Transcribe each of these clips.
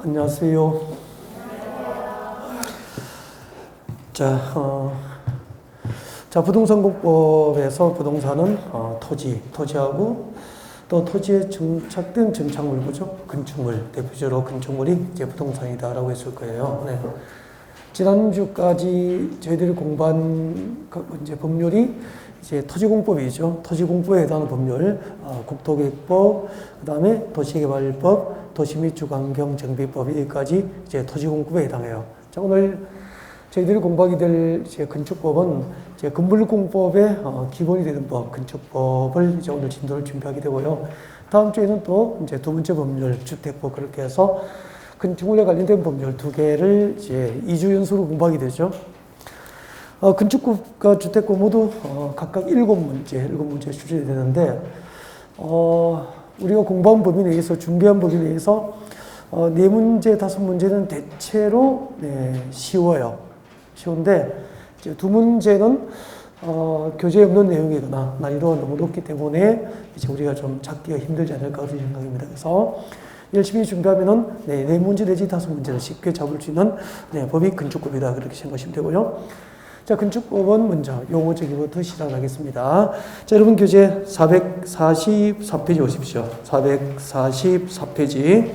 안녕하세요. 부동산 공법에서 부동산은 토지하고 또 토지에 정착된 정착물, 그죠? 건축물, 대표적으로 건축물이 이제 부동산이다라고 했을 거예요. 네. 지난주까지 저희들이 공부한 이제 법률이 이제 토지공법이죠. 토지공법에 해당하는 법률, 국토계획법, 그 다음에 도시개발법, 도시 및 주거환경정비법, 여기까지 이제 토지공법에 해당해요. 자, 오늘 저희들이 공부하게 될 이제 건축법은 이제 건물공법의 기본이 되는 법, 건축법을 이제 오늘 진도를 준비하게 되고요. 다음 주에는 또 이제 두 번째 법률, 주택법, 그렇게 해서 건축물에 관련된 법률 두 개를 이제 2주 연속으로 공부하게 되죠. 건축법과 주택법 모두 각각 7문제 출제가 되는데, 우리가 공부한 법에 의해서, 준비한 법에 의해서 4문제, 5문제는 대체로 쉬워요. 쉬운데 이제 2문제는 교재에 없는 내용이거나 난이도가 너무 높기 때문에 이제 우리가 좀 찾기가 힘들지 않을까 그런 생각입니다. 그래서 열심히 준비하면은 4문제 내지 5문제를 쉽게 잡을 수 있는 법이 건축법이다, 그렇게 생각하시면 되고요. 자, 건축법은 먼저 용어적기부터 시작하겠습니다. 자, 여러분 교재 444페이지 오십시오. 444페이지.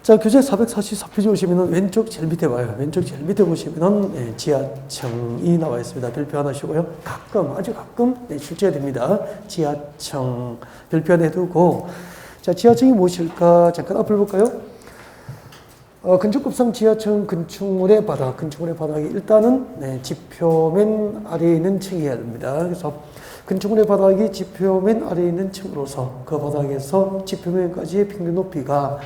자, 교재 444페이지 오시면은 왼쪽 제일 밑에 봐요. 왼쪽 제일 밑에 보시면은 지하청이 나와 있습니다. 별표 하나 쉬고요. 아주 가끔 출제가 됩니다. 지하청 별표 하나 해두고, 자, 지하청이 무엇일까? 잠깐 앞을 볼까요? 건축법상 지하청 건축물의 바닥이 일단은 지표면 아래에 있는 층이어야 됩니다. 그래서 건축물의 바닥이 지표면 아래에 있는 층으로서 그 바닥에서 지표면까지의 평균 높이가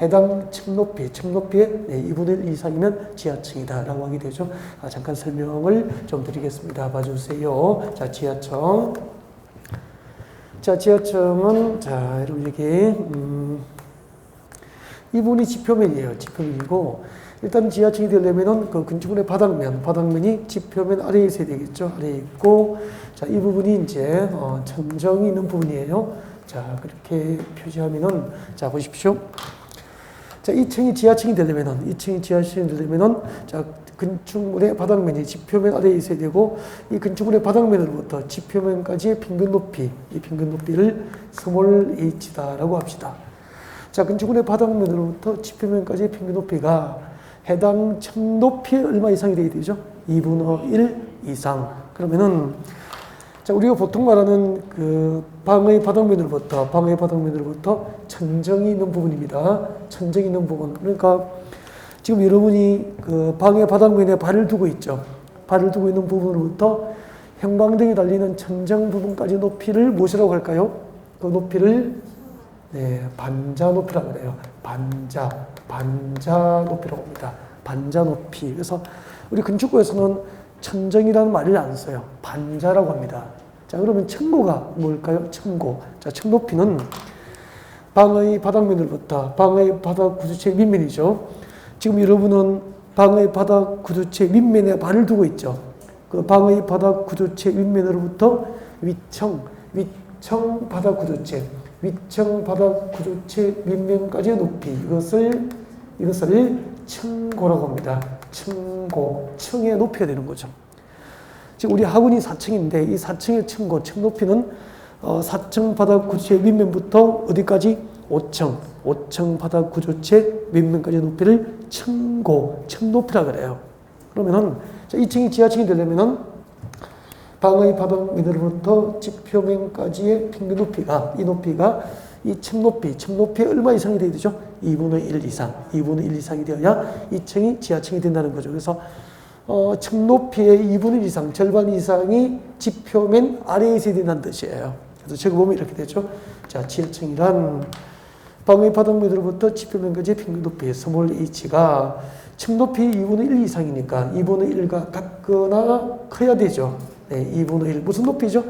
해당 층 높이의 2분의 1 이상이면 지하층이다라고 하게 되죠. 잠깐 설명을 좀 드리겠습니다. 봐주세요. 자, 지하청. 자, 지하청은, 자, 여러분 여기, 이분이 지표면이에요. 지표면이고, 일단 지하층이 되려면은 그 건축물의 바닥면이 지표면 아래에 있어야 되겠죠. 아래에 있고, 자, 이 부분이 이제, 천정이 있는 부분이에요. 자, 그렇게 표시하면은, 자, 보십시오. 자, 2층이 지하층이 되려면은, 자, 건축물의 바닥면이 지표면 아래에 있어야 되고, 이 건축물의 바닥면으로부터 지표면까지의 평균 높이, 이 평균 높이를 스몰 h다라고 합시다. 자, 건축물의 바닥면으로부터 지표면까지의 평균 높이가 해당 층 높이의 얼마 이상이 되게 되죠? 2분의 1 이상. 그러면은, 자, 우리가 보통 말하는 그 방의 바닥면으로부터 천정이 있는 부분입니다. 천정이 있는 부분. 그러니까 지금 여러분이 그 방의 바닥면에 발을 두고 있죠. 발을 두고 있는 부분으로부터 형광등이 달리는 천정 부분까지 높이를 무엇이라고 할까요? 그 높이를 반자 높이라고 그래요. 반자 높이라고 합니다. 반자 높이. 그래서 우리 건축부에서는 천정이라는 말을 안 써요. 반자라고 합니다. 자, 그러면 층고가 뭘까요? 층고. 자, 층 높이는 방의 바닥면으로부터 방의 바닥 구두체 밑면이죠. 지금 여러분은 방의 바닥 구두체 밑면에 발을 두고 있죠. 그 방의 바닥 구두체 밑면으로부터 위층 바닥 구두체 밑면까지의 높이, 이것을 층고라고 합니다. 층의 높이가 되는 거죠. 지금 우리 학원이 4층인데 이 4층의 층 높이는 4층 바닥 구조체 밑면부터 어디까지? 5층 바닥 구조체 밑면까지 높이를 층 높이라 그래요. 그러면은 2층이 지하층이 되려면은 방의 바닥면으로부터 지표면까지의 평균 높이가, 이 층 높이에 얼마 이상이 되어야 되죠? 2분의 1 이상이 되어야 2층이 지하층이 된다는 거죠. 그래서 층 높이의 2분의 1 이상, 절반 이상이 지표면 아래에 있어야 된다는 뜻이에요. 그래서 적어보면 이렇게 되죠. 자, 지하층이란 방의 바닥면으로부터 지표면까지의 평균 높이, 스몰 h가 층 높이 2분의 1 이상이니까 2분의 1과 같거나 커야 되죠. 2분의 1. 무슨 높이죠?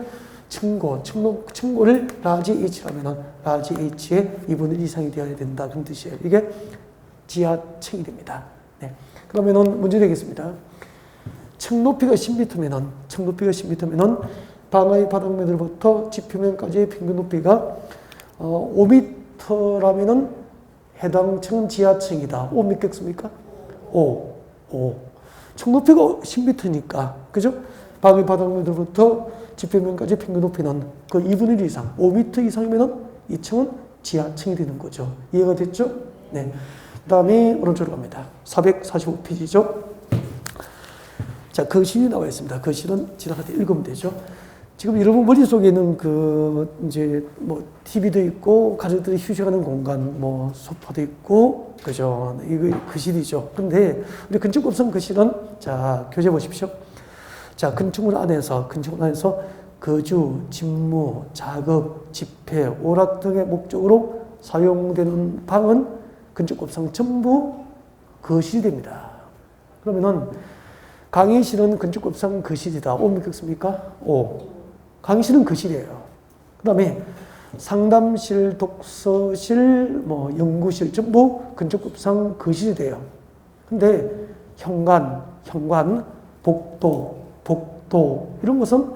층고를 라지 h라면은 라지 h의 2분의 1 이상이 되어야 된다, 그런 뜻이에요. 이게 지하층이 됩니다. 그러면은 문제 되겠습니다. 층 높이가 10m면은 방의 바닥면으로부터 지표면까지의 평균 높이가 5m라면은 해당 층은 지하층이다. 5 믿겠습니까? 5. 층 높이가 10m니까, 그죠? 방위 바닥면으로부터 지표면까지 평균 높이는 그 2분의 1 이상, 5m 이상이면은 이 층은 지하층이 되는 거죠. 이해가 됐죠? 네. 그 다음에 오른쪽으로 갑니다. 445페이지죠? 자, 거실이 나와 있습니다. 거실은 지나갈 때 읽으면 되죠. 지금 여러분 머릿속에는 이제 TV도 있고, 가족들이 휴식하는 공간, 소파도 있고, 그죠? 이거 거실이죠. 근데 우리 건축법상 거실은, 자, 교재 보십시오. 자, 건축물 안에서 거주, 직무, 작업, 집회, 오락 등의 목적으로 사용되는 방은 건축법상 전부 거실이 됩니다. 그러면은 강의실은 건축법상 거실이다. 5 믿겠습니까? 5. 강의실은 거실이에요. 그 다음에 상담실, 독서실, 연구실 전부 건축법상 거실이 돼요. 근데 현관, 복도 이런 것은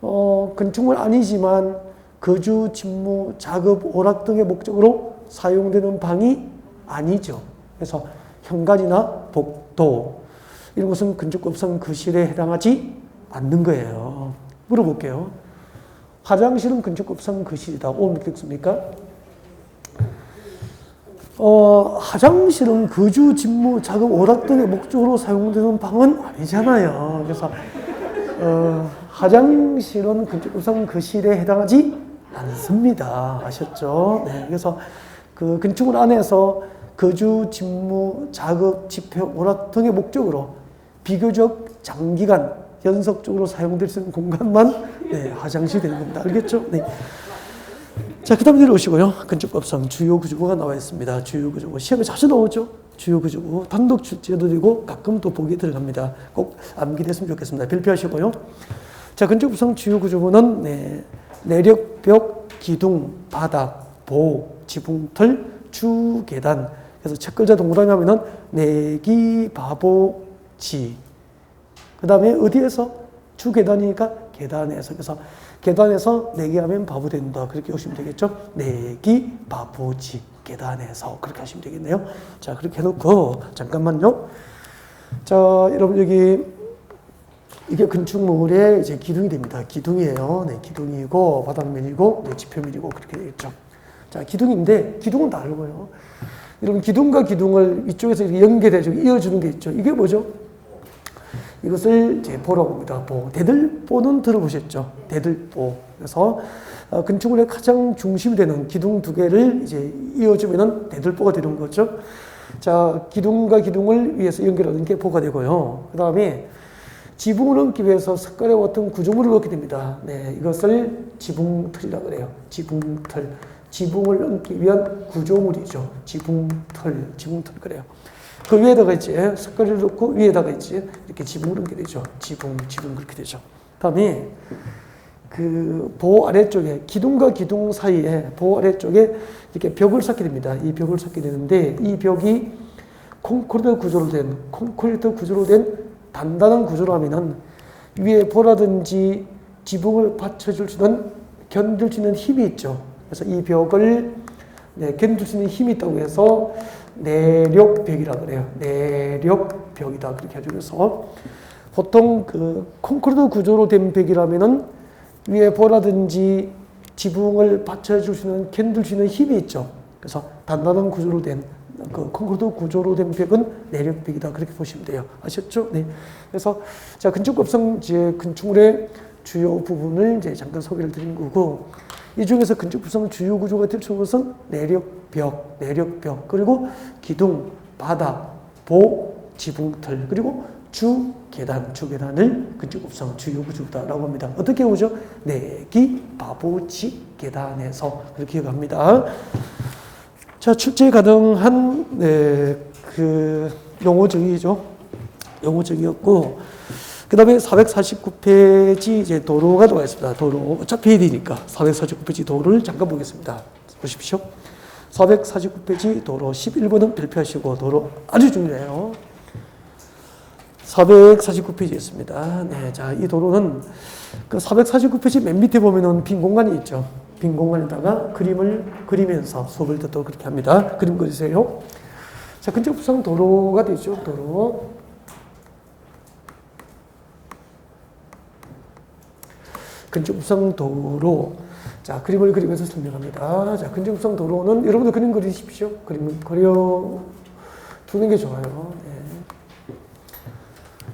건축물 아니지만 거주, 직무, 작업, 오락 등의 목적으로 사용되는 방이 아니죠. 그래서 현관이나 복도 이런 것은 건축법상 거실에 해당하지 않는 거예요. 물어볼게요. 화장실은 건축법상 거실이다. 5 믿겠습니까? 화장실은 거주, 직무, 작업, 오락 등의 목적으로 사용되는 방은 아니잖아요. 그래서 화장실은 건축법상 거실에 해당하지 않습니다. 아셨죠? 네. 그래서 그 건축물 안에서 거주, 직무, 작업, 집회, 오락 등의 목적으로 비교적 장기간 연속적으로 사용될 수 있는 공간만 화장실이 되는 겁니다. 알겠죠? 네. 자, 그 다음에 내려오시고요. 건축법상 주요 구조구가 나와 있습니다. 주요 구조구. 시험에 자주 나오죠? 주요 구조구. 단독 출제도 되고 가끔 또 보기에 들어갑니다. 꼭 암기됐으면 좋겠습니다. 별표하시고요. 자, 건축법상 주요 구조구는 내력, 벽, 기둥, 바닥, 보, 지붕틀, 주, 계단. 그래서 첫 글자 동그라미 하면은 내기, 바보, 지. 그 다음에 어디에서? 주 계단이니까 계단에서. 그래서 계단에서 내기하면 바보 된다. 그렇게 보시면 되겠죠? 내기, 바보지, 계단에서. 그렇게 하시면 되겠네요. 자, 그렇게 해놓고, 잠깐만요. 자, 여러분, 이게 건축물의 이제 기둥이 됩니다. 기둥이에요. 네, 기둥이고, 바닥면이고, 지표면이고, 그렇게 되겠죠. 자, 기둥인데, 기둥은 다 알고요. 여러분, 기둥과 기둥을 이쪽에서 이렇게 연결해주고 이어주는 게 있죠. 이게 뭐죠? 이것을 이제 보라고 합니다. 보. 대들보는 들어보셨죠? 대들보. 그래서 건축물의 가장 중심이 되는 기둥 두 개를 이제 이어주면은 대들보가 되는 거죠. 자, 기둥과 기둥을 위해서 연결하는 게 보가 되고요. 그 다음에 지붕을 얹기 위해서 석가래와 같은 구조물을 넣게 됩니다. 네, 이것을 지붕틀이라고 그래요. 지붕틀. 지붕을 얹기 위한 구조물이죠. 지붕틀 그래요. 그 위에다가 이제 석가래를 넣고 위에다가 이제 이렇게 지붕을 얹게 되죠. 지붕 그렇게 되죠. 다음에 그 보 아래쪽에 기둥과 기둥 사이에 보 아래쪽에 이렇게 벽을 쌓게 됩니다. 이 벽을 쌓게 되는데 이 벽이 콘크리트 구조로 된 단단한 구조로 하면은 위에 보라든지 지붕을 받쳐줄 수 있는 견딜 수 있는 힘이 있죠. 그래서 이 벽을 견딜 수 있는 힘이 있다고 해서 내력벽이라고 그래요. 내력벽이다. 그렇게 해주면서 보통 그 콘크리트 구조로 된 벽이라면은 위에 보라든지 지붕을 받쳐줄 수 있는 견딜 수 있는 힘이 있죠. 그래서 단단한 구조로 된 그 콘크리트 구조로 된 벽은 내력벽이다. 그렇게 보시면 돼요. 아셨죠? 네. 그래서 자, 건축법상 이제 건축물의 주요 부분을 이제 잠깐 소개를 드린 거고, 이 중에서 건축법상 주요 구조가 될 것은 내력벽, 그리고 기둥, 바닥, 보, 지붕틀, 그리고 주계단을 건축법상 주요 구조다라고 합니다. 어떻게 오죠? 내기, 바보지, 계단에서 그렇게 기억합니다. 자, 출제 가능한 그 용어 정의죠. 용어 정의였고, 그 다음에 449페이지 이제 도로가 나와 있습니다. 도로. 어차피 해야 되니까 449페이지 도로를 잠깐 보겠습니다. 보십시오. 449페이지 도로 11번은 별표하시고 도로 아주 중요해요. 449페이지 있습니다. 네, 자, 이 도로는 그 449페이지 맨 밑에 보면은 빈 공간이 있죠. 빈 공간에다가 그림을 그리면서 수업을 듣도록 그렇게 합니다. 그림 그리세요. 자, 근접부상 도로가 되죠. 도로. 근접부상 도로. 자, 그림을 그리면서 설명합니다. 자, 근접부상 도로는 여러분들 그림 그리십시오. 그림 그려 두는 게 좋아요. 네.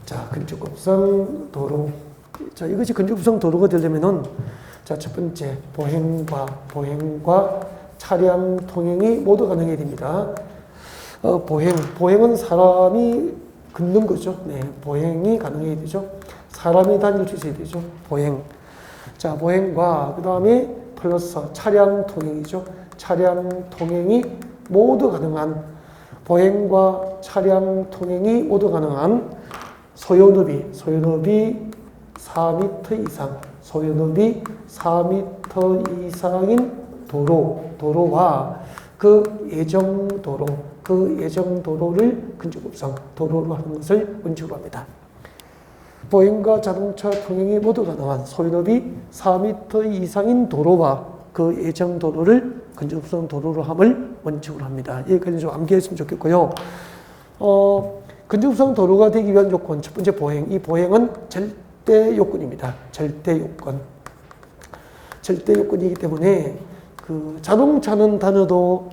자, 근접부상 도로. 자, 이것이 근접부상 도로가 되려면은 자, 첫 번째 보행과 차량 통행이 모두 가능해야 됩니다. 보행은 사람이 걷는 거죠. 네, 보행이 가능해야 되죠. 사람이 다닐 수 있어야 되죠. 보행. 자, 보행과 그 다음에 플러스 차량 통행이죠. 차량 통행이 모두 가능한 보행과 차량 통행이 모두 가능한 소요너비 4m 이상, 소요너비 4m 이상인 도로와 그 예정도로를 근접부상 도로로 하는 것을 원칙으로 합니다. 보행과 자동차 통행이 모두 가능한 소요너비 4m 이상인 도로와 그 예정도로를 근접부상 도로로 함을 원칙으로 합니다. 여기까지 좀 암기했으면 좋겠고요. 근접부상 도로가 되기 위한 요건, 첫 번째 보행. 이 보행은 절대 요건입니다. 절대 요건. 절대 요건이기 때문에 그 자동차는 다녀도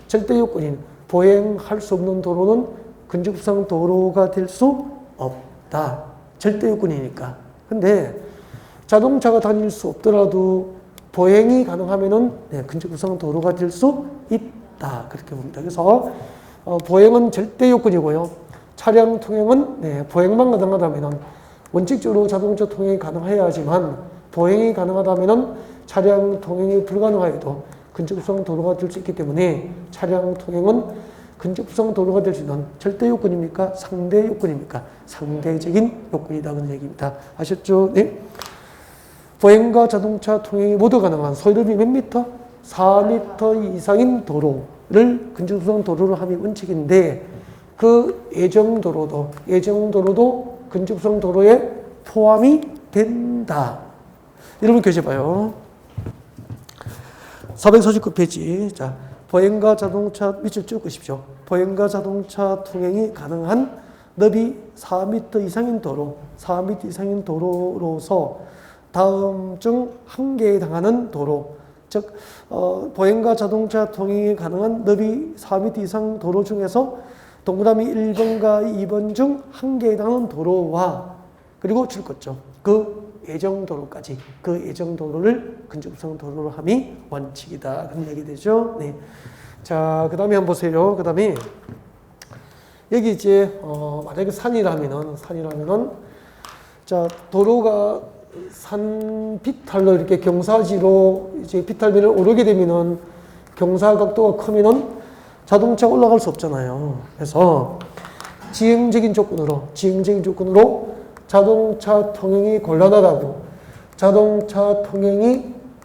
절대 요건인 보행할 수 없는 도로는 근접부상 도로가 될 수 없다. 절대 요건이니까. 근데 자동차가 다닐 수 없더라도 보행이 가능하면은 근접부상 도로가 될 수 있다. 그렇게 봅니다. 그래서 보행은 절대 요건이고요. 차량 통행은 보행만 가능하다면은 원칙적으로 자동차 통행이 가능해야 하지만 보행이 가능하다면은 차량 통행이 불가능하여도 근접부상 도로가 될 수 있기 때문에 차량 통행은 근접부상 도로가 될 수 있는 절대 요건입니까? 상대 요건입니까? 상대적인 요건이다. 그런 얘기입니다. 아셨죠? 네. 보행과 자동차 통행이 모두 가능한 소요너비 몇 미터? 4m 이상인 도로를 근접부상 도로로 함이 원칙인데 그 예정도로도 근접부상 도로에 포함이 된다. 여러분 교재 봐요. 449페이지. 자, 보행과 자동차 밑줄 쭉 보십시오. 보행과 자동차 통행이 가능한 너비 4m 이상인 도로로서 다음 중 한 개에 해당하는 도로, 즉 보행과 자동차 통행이 가능한 너비 4m 이상 도로 중에서 동그라미 1번과 2번 중 한 개에 해당하는 도로와 그리고 줄 것죠. 그 예정도로까지 그 예정도로를 근접부상 도로로 함이 원칙이다. 그런 얘기 되죠. 네. 자, 그 다음에 한번 보세요. 그 다음에 여기 이제 만약에 산이라면은 자, 도로가 산 비탈로 이렇게 경사지로 이제 비탈면을 오르게 되면은 경사각도가 크면은 자동차가 올라갈 수 없잖아요. 그래서 지형적인 조건으로 자동차 통행이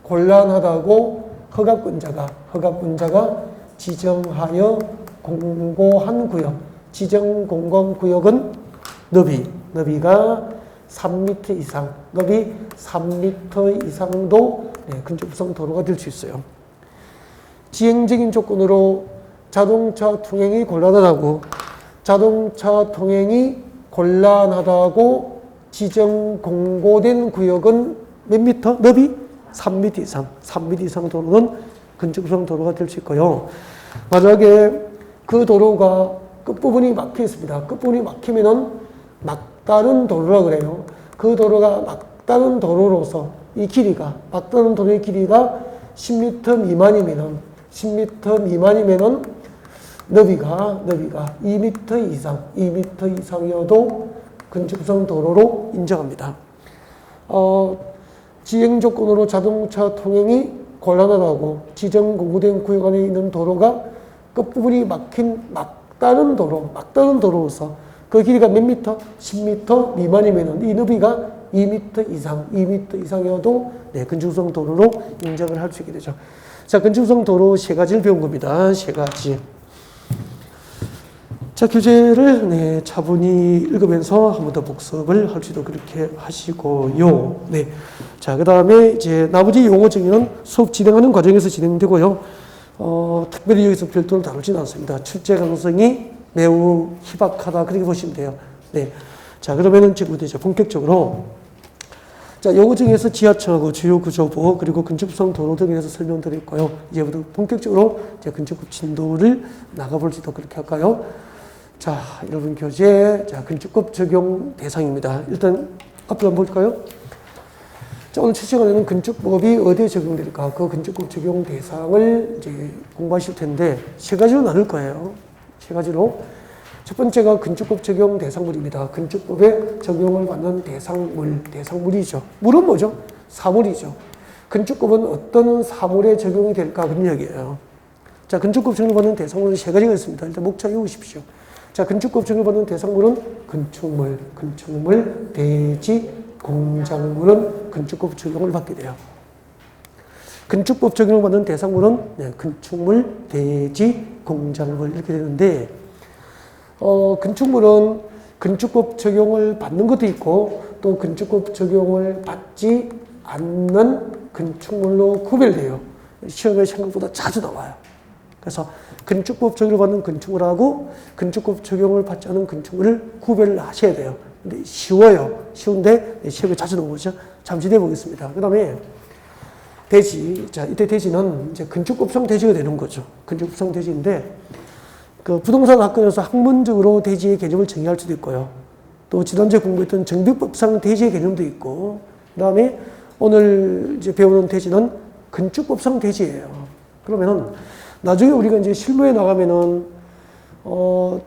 곤란하다고 허가권자가 지정하여 공고한 구역, 지정 공고한 구역은 너비가 3m 이상, 너비 3m 이상도 근접부상 도로가 될 수 있어요. 지형적인 조건으로 자동차 통행이 곤란하다고 지정 공고된 구역은 몇 미터? 너비 3m 이상. 3m 이상 도로는 근접부상 도로가 될 수 있고요. 만약에 그 도로가 끝부분이 막혀 있습니다. 끝부분이 막히면은 막다른 도로라 그래요. 그 도로가 막다른 도로로서 막다른 도로의 길이가 10m 미만이면은 너비가 2m 이상이어도 근접부상 도로로 인정합니다. 지형 조건으로 자동차 통행이 곤란하다고 지정 공고된 구역 안에 있는 도로가 끝부분이 막힌 막다른 도로로서 그 길이가 몇 미터? 10m 미만이면은 이 너비가 2m 이상이어도 근접부상 도로로 인정을 할 수 있게 되죠. 자, 근접부상 도로 세 가지를 배운 겁니다. 세 가지. 자, 교재를 차분히 읽으면서 한 번 더 복습을 할 수도 그렇게 하시고요. 네. 자, 그 다음에 이제 나머지 용어 정의는 수업 진행하는 과정에서 진행되고요. 특별히 여기서 별도로 다루지는 않습니다. 출제 가능성이 매우 희박하다. 그렇게 보시면 돼요. 네. 자, 그러면은 지금부터 이제 본격적으로 자, 용어 중에서 지하철하고 주요 구조부 그리고 건축성 도로 등에 대해서 설명드렸고요. 이제부터 본격적으로 이제 건축법 진도를 나가볼지도 그렇게 할까요? 자, 여러분 교재 자, 건축법 적용 대상입니다. 일단 앞으로 한번 볼까요? 자, 오늘 첫 시간에는 건축법이 어디에 적용될까? 그 건축법 적용 대상을 이제 공부하실 텐데 세 가지로 나눌 거예요. 세 가지로. 첫 번째가 건축법 적용 대상물입니다. 건축법에 적용을 받는 대상물이죠. 물은 뭐죠? 사물이죠. 건축법은 어떤 사물에 적용이 될까? 그런 이야기예요. 자, 건축법 적용받는 대상물은 세 가지가 있습니다. 일단 목차 외우십시오. 자, 건축법 적용받는 대상물은 건축물, 대지, 공작물은 건축법 적용을 받게 돼요. 건축법 적용을 받는 대상물은 건축물, 대지, 공작물 이렇게 되는데 건축물은 건축법 적용을 받는 것도 있고 또 건축법 적용을 받지 않는 건축물로 구별돼요. 시험에 생각보다 자주 나와요. 그래서 건축법 적용을 받는 건축물하고 건축법 적용을 받지 않은 건축물을 구별을 하셔야 돼요. 근데 쉬워요. 쉬운데 시험에 자주 나오죠. 잠시 뒤에 보겠습니다. 그 다음에 대지. 자, 이때 대지는 이제 건축법상 대지가 되는 거죠. 건축법상 대지인데 그 부동산 학과에서 학문적으로 대지의 개념을 정의할 수도 있고요. 또 지난주에 공부했던 정비법상 대지의 개념도 있고, 그 다음에 오늘 이제 배우는 대지는 건축법상 대지예요. 그러면은 나중에 우리가 이제 실무에 나가면은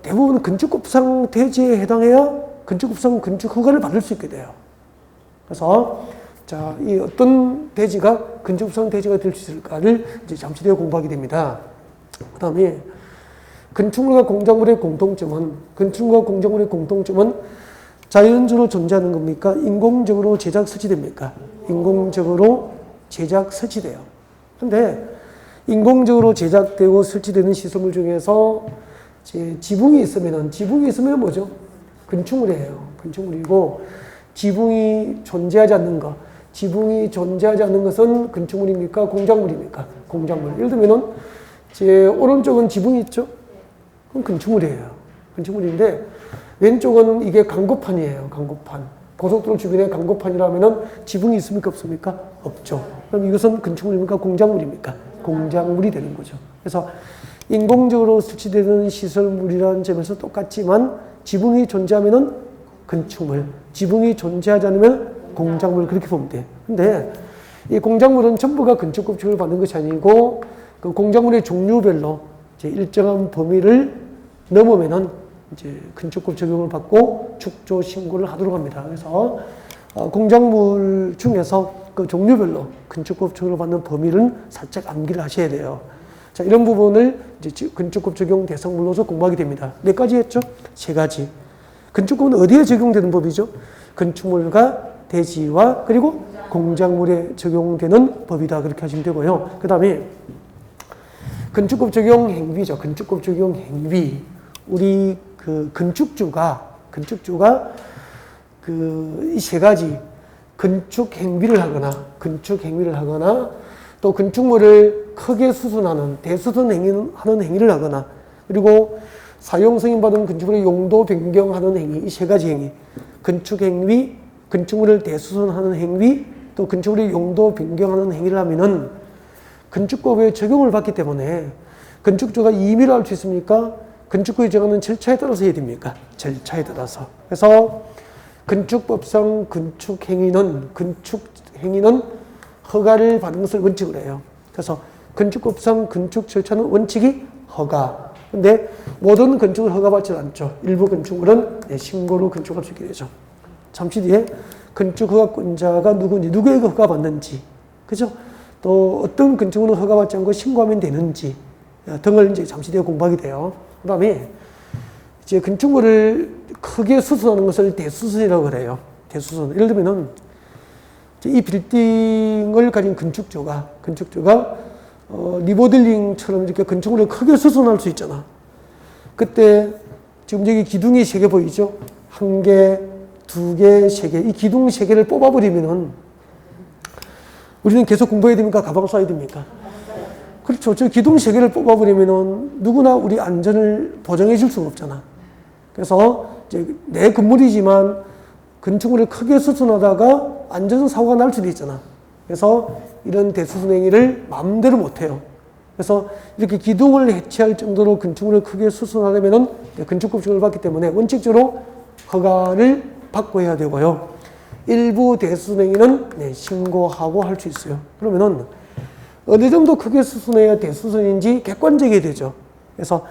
대부분 건축법상 대지에 해당해야 건축법상 건축 허가를 받을 수 있게 돼요. 그래서 자, 이 어떤 대지가 건축법상 대지가 될 수 있을까를 이제 잠시 뒤에 공부하게 됩니다. 그 다음에 건축물과 공작물의 공통점은 자연적으로 존재하는 겁니까? 인공적으로 제작 설치됩니까? 인공적으로 제작 설치돼요. 근데 인공적으로 제작되고 설치되는 시설물 중에서 지붕이 있으면 뭐죠? 건축물이에요. 건축물이고 지붕이 존재하지 않는 것. 지붕이 존재하지 않는 것은 건축물입니까? 공작물입니까? 공작물. 예를 들면은 제 오른쪽은 지붕이 있죠? 그럼 건축물이에요. 건축물인데 왼쪽은 이게 강고판이에요. 강고판. 고속도로 주변에 강고판이라면은 지붕이 있습니까? 없습니까? 없죠. 그럼 이것은 건축물입니까? 공작물입니까? 공작물이 되는 거죠. 그래서 인공적으로 설치되는 시설물이라는 점에서 똑같지만 지붕이 존재하면은 건축물, 지붕이 존재하지 않으면 공작물 그렇게 보면 돼요. 근데 이 공작물은 전부가 건축법 적용을 받는 것이 아니고 그 공작물의 종류별로 이제 일정한 범위를 넘으면은 이제 건축법 적용을 받고 축조 신고를 하도록 합니다. 그래서 공작물 중에서 그 종류별로 건축법 적용을 받는 범위를 살짝 암기를 하셔야 돼요. 자, 이런 부분을 이제 건축법 적용 대상물로서 공부하게 됩니다. 몇 가지 했죠? 세 가지. 건축법은 어디에 적용되는 법이죠? 건축물과 대지와 그리고 공작물에 적용되는 법이다. 그렇게 하시면 되고요. 그 다음에 건축법 적용 행위죠. 건축법 적용 행위. 우리 그 건축주가 그 이 세 가지 건축 행위를 하거나 또 건축물을 크게 수선하는 대수선하는 행위를 하거나 그리고 사용 승인받은 건축물의 용도 변경하는 행위 이 세 가지 행위 건축 행위, 건축물을 대수선하는 행위 또 건축물의 용도 변경하는 행위를 하면은 건축법에 적용을 받기 때문에 건축주가 임의로 할 수 있습니까? 건축법이 정하는 절차에 따라서 해야 됩니까? 절차에 따라서. 그래서 건축법상 건축행위는 허가를 받는 것을 원칙으로 해요. 그래서 건축법상 건축 절차는 원칙이 허가. 근데 모든 건축을 허가받지 않죠. 일부 건축물은 신고로 건축할 수 있게 되죠. 잠시 뒤에 건축허가권자가 누구인지, 누구에게 허가받는지, 그죠? 또 어떤 건축물은 허가받지 않고 신고하면 되는지 등을 이제 잠시 뒤에 공부하게 돼요. 그 다음에 이제 건축물을 크게 수선하는 것을 대수선이라고 그래요. 대수선. 예를 들면은 이 빌딩을 가진 건축주가 리모델링처럼 이렇게 건축물을 크게 수선할 수 있잖아. 그때 지금 여기 기둥이 3개 보이죠? 1개, 2개, 3개. 이 기둥 3개를 뽑아버리면은 우리는 계속 공부해야 됩니까? 가방 쏴야 됩니까? 그렇죠. 저 기둥 3개를 뽑아버리면은 누구나 우리 안전을 보장해 줄 수가 없잖아. 그래서 이제 내 건물이지만 건축물을 크게 수선하다가 안전사고가 날 수도 있잖아. 그래서 이런 대수선 행위를 마음대로 못해요. 그래서 이렇게 기둥을 해체할 정도로 건축물을 크게 수선하려면은 건축법 증을 받기 때문에 원칙적으로 허가를 받고 해야 되고요. 일부 대수선 행위는 신고하고 할 수 있어요. 그러면은 어느 정도 크게 수선해야 대수선인지 객관적이 되죠. 그래서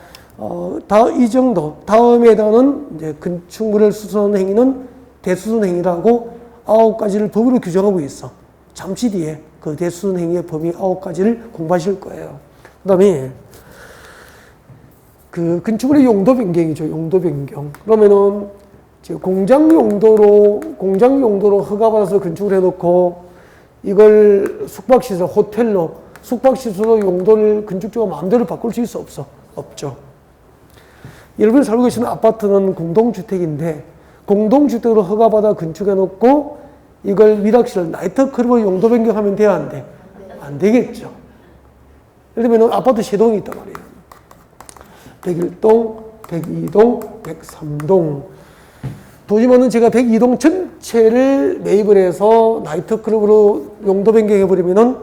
이 정도 다음에 다는 이제 건축물을 수선하는 행위는 대수선 행위라고 9가지를 법으로 규정하고 있어. 잠시 뒤에 그 대수선 행위의 범위 9가지를 공부하실 거예요. 그 다음에 그 건축물의 용도 변경이죠. 용도 변경. 그러면은 공장 용도로 허가받아서 건축을 해놓고 이걸 숙박시설, 호텔로 숙박시설로 용도를 건축주가 마음대로 바꿀 수 있어? 없죠. 여러분이 살고 계시는 아파트는 공동주택인데 공동주택으로 허가받아 건축해놓고 이걸 위락시설, 나이트클럽으로 용도 변경하면 돼야 안 돼? 안 되겠죠. 예를 들면 아파트 3동이 있단 말이에요. 101동, 102동, 103동. 보지만은 제가 102동 전체를 매입을 해서 나이트클럽으로 용도 변경해버리면은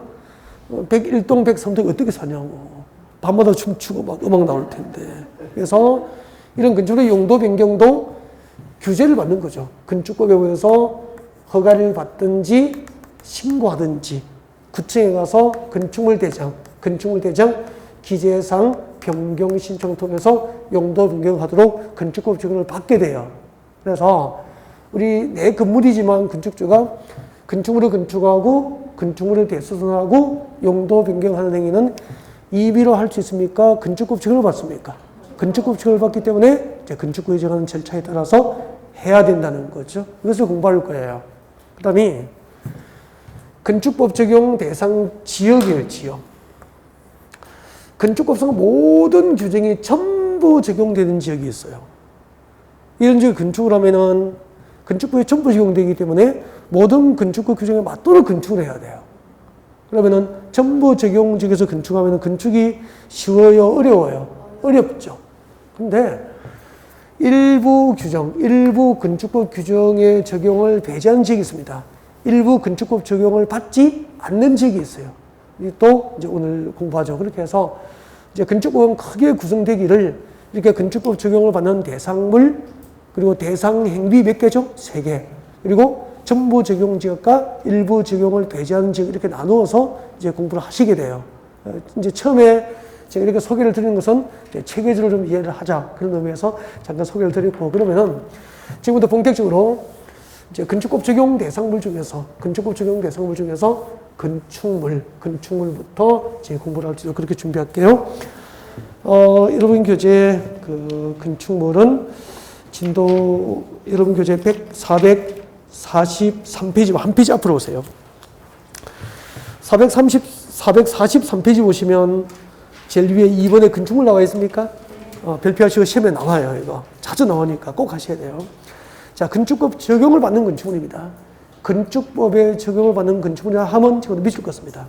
101동, 103동이 어떻게 사냐고. 밤마다 춤추고 막 음악 나올 텐데. 그래서 이런 건축의 용도 변경도 규제를 받는 거죠. 건축법에 의해서 허가를 받든지 신고하든지 구청에 가서 건축물 대장 기재상 변경 신청 통해서 용도 변경하도록 건축법 증언을 받게 돼요. 그래서 우리 내 건물이지만 건축주가 건축물을 건축하고 건축물을 대수선하고 용도 변경하는 행위는 임의로 할 수 있습니까? 건축법 증언을 받습니까? 건축법 증언을 받기 때문에 이제 건축법에 정하는 절차에 따라서 해야 된다는 거죠. 이것을 공부할 거예요. 그 다음에 건축법 적용 대상 지역이에요. 지역. 건축법상 모든 규정이 전부 적용되는 지역이 있어요. 이런 지역 건축을 하면은 건축법에 전부 적용되기 때문에 모든 건축법 규정에 맞도록 건축을 해야 돼요. 그러면은 전부 적용 지역에서 건축하면은 건축이 쉬워요? 어려워요? 어렵죠. 근데 일부 건축법 규정의 적용을 배제하는 지역이 있습니다. 일부 건축법 적용을 받지 않는 지역이 있어요. 또 이제 오늘 공부하죠. 그렇게 해서 이제 건축법은 크게 구성되기를 이렇게 건축법 적용을 받는 대상물 그리고 대상 행위 몇 개죠? 3개. 그리고 전부 적용 지역과 일부 적용을 배제하는 지역 이렇게 나누어서 이제 공부를 하시게 돼요. 이제 처음에 제가 이렇게 소개를 드리는 것은 체계적으로 좀 이해를 하자. 그런 의미에서 잠깐 소개를 드렸고, 그러면은 지금부터 본격적으로 이제 건축법 적용 대상물 중에서 건축물부터 이제 공부를 할 수 있도록 그렇게 준비할게요. 여러분 교재 그 건축물은 진도 여러분 교재 443페이지 한 페이지 앞으로 오세요. 443페이지 보시면 제일 위에 2번에 건축물 나와 있습니까? 별표하시고 시험에 나와요. 이거 자주 나오니까 꼭 하셔야 돼요. 자, 건축법 적용을 받는 건축물입니다. 건축법에 적용을 받는 건축물이라 하면 지금 밑줄 껐습니다.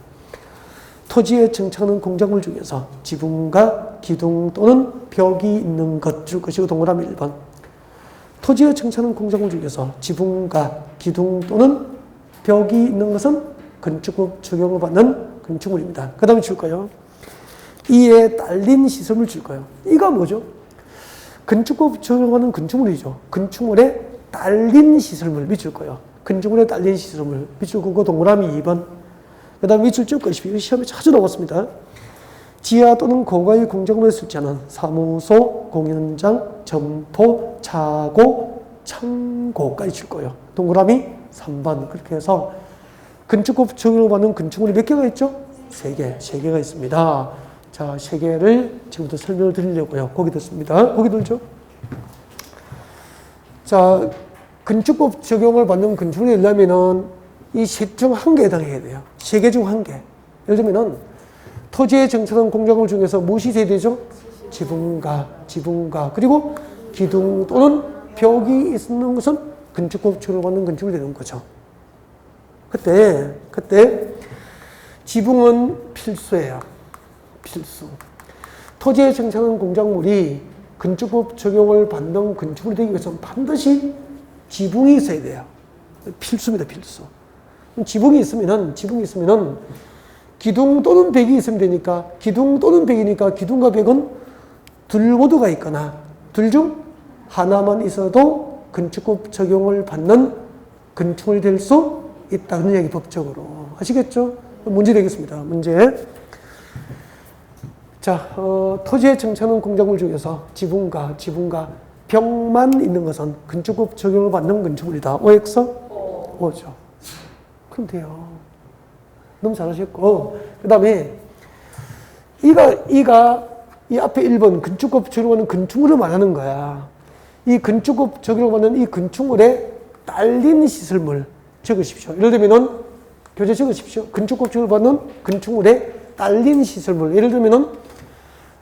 토지에 정착하는 공작물 중에서 지붕과 기둥 또는 벽이 있는 것 줄 것이고 동그라미 1번. 토지에 정착하는 공작물 중에서 지붕과 기둥 또는 벽이 있는 것은 건축법 적용을 받는 건축물입니다. 그 다음에 줄 거예요. 이에 딸린 시설물 줄 거예요. 이거 뭐죠? 건축법 적용하는 건축물이죠. 건축물에 딸린 시설물 밑줄 거예요. 건축물에 딸린 시설물 밑줄 끄고 동그라미 2번. 그 다음에 밑줄 쭉 거십시오. 시험에 자주 나왔습니다. 지하 또는 고가의 공작물에 설치하는 사무소, 공연장, 점포, 차고, 창고까지 줄 거예요. 동그라미 3번. 그렇게 해서 건축법 적용을 받는 건축물이 몇 개가 있죠? 3개. 3개가 있습니다. 자, 3개를 지금부터 설명을 드리려고요. 고기 듣습니다. 고기 들죠? 자, 건축법 적용을 받는 건축물이 되려면은 이 셋 중 한 개에 해당해야 돼요. 3개 중 한 개. 예를 들면은 토지에 정착한 공작물 중에서 무엇이 돼야 되죠? 지붕가. 그리고 기둥 또는 벽이 있는 것은 건축법 처리를 받는 건축물이 되는 거죠. 그때 지붕은 필수예요. 필수. 토지에 정착한 공작물이 건축법 적용을 받는 건축물이 되기 위해서는 반드시 지붕이 있어야 돼요. 필수입니다, 필수. 지붕이 있으면은 기둥 또는 벽이 있으면 되니까 기둥 또는 벽이니까 기둥과 벽은 둘 모두가 있거나 둘 중 하나만 있어도 건축법 적용을 받는 건축물이 될 수 있다는 얘기 법적으로. 아시겠죠? 문제 되겠습니다. 문제. 자, 토지에 정착한 공작물 중에서 지붕과 벽만 있는 것은 건축법 적용을 받는 건축물이다. OX? O죠. 그럼 돼요. 너무 잘하셨고. 그 다음에 이 앞에 1번 건축법 적용하는 건축물을 말하는 거야. 이 건축법 적용을 받는 이 건축물에 딸린 시설물 적으십시오. 예를 들면은 교재 적으십시오. 건축법 적용을 받는 건축물에 딸린 시설물. 예를 들면은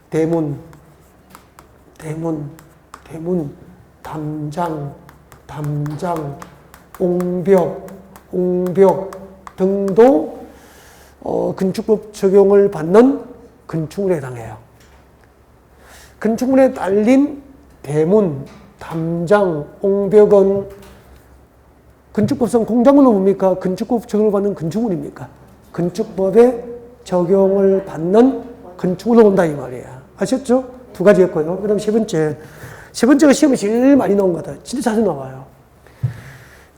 대문, 담장, 옹벽 등도 건축법 적용을 받는 건축물에 해당해요. 건축물에 딸린 대문, 담장, 옹벽은 건축법상 공작물로 뭡니까? 건축법 적용을 받는 건축물입니까? 건축법에 적용을 받는 건축물로 본다 이 말이에요. 아셨죠? 두 가지 했고요. 그 다음 세 번째가 시험에 제일 많이 나온 거다. 진짜 자주 나와요.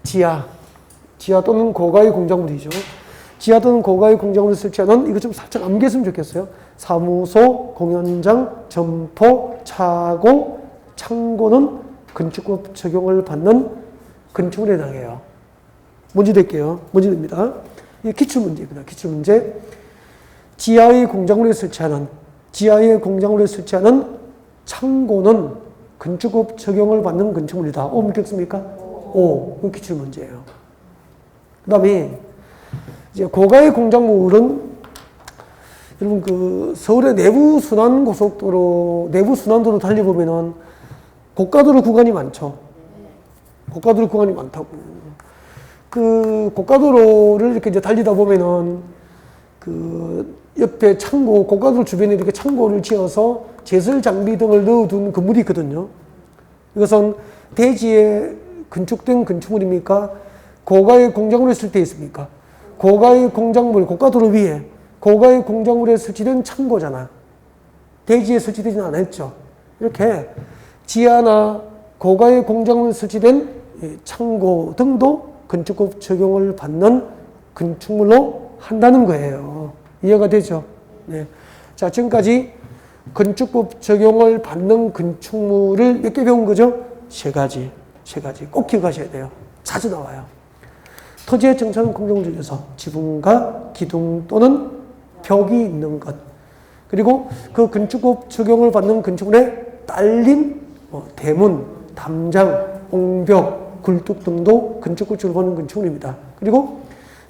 지하 또는 고가의 공작물이죠. 지하 또는 고가의 공작물을 설치하는, 이거 좀 살짝 암기했으면 좋겠어요. 사무소, 공연장, 점포, 차고, 창고는 건축법 적용을 받는 건축물에 해당해요. 문제 될게요. 문제 됩니다. 이게 기출문제입니다. 기출문제. 지하의 공작물에 설치하는 창고는 건축법 적용을 받는 건축물이다. O 묻겠습니까? O. 그 기출문제예요. 그 다음에 이제 고가의 공작물은 여러분 그 서울의 내부 순환고속도로, 내부 순환도로 달려보면은 고가도로 구간이 많죠. 고가도로 구간이 많다고. 그 고가도로를 이렇게 이제 달리다 보면은 그 옆에 창고, 고가도로 주변에 이렇게 창고를 지어서 제설 장비 등을 넣어둔 건물이 있거든요. 이것은 대지에 건축된 건축물입니까? 고가의 공작물에 설치되어 있습니까? 고가의 공작물, 고가도로 위에 고가의 공작물에 설치된 창고잖아. 대지에 설치되지는 않았죠. 이렇게 지하나 고가의 공작물에 설치된 창고 등도 건축법 적용을 받는 건축물로 한다는 거예요. 이해가 되죠? 네. 자, 지금까지 건축법 적용을 받는 건축물을 몇 개 배운 거죠? 세 가지 꼭 기억하셔야 돼요. 자주 나와요. 토지에 정착한 공작물 중에서 지붕과 기둥 또는 벽이 있는 것, 그리고 그 건축법 적용을 받는 건축물에 딸린 대문, 담장, 옹벽, 굴뚝 등도 건축법 적용을 받는 건축물입니다. 그리고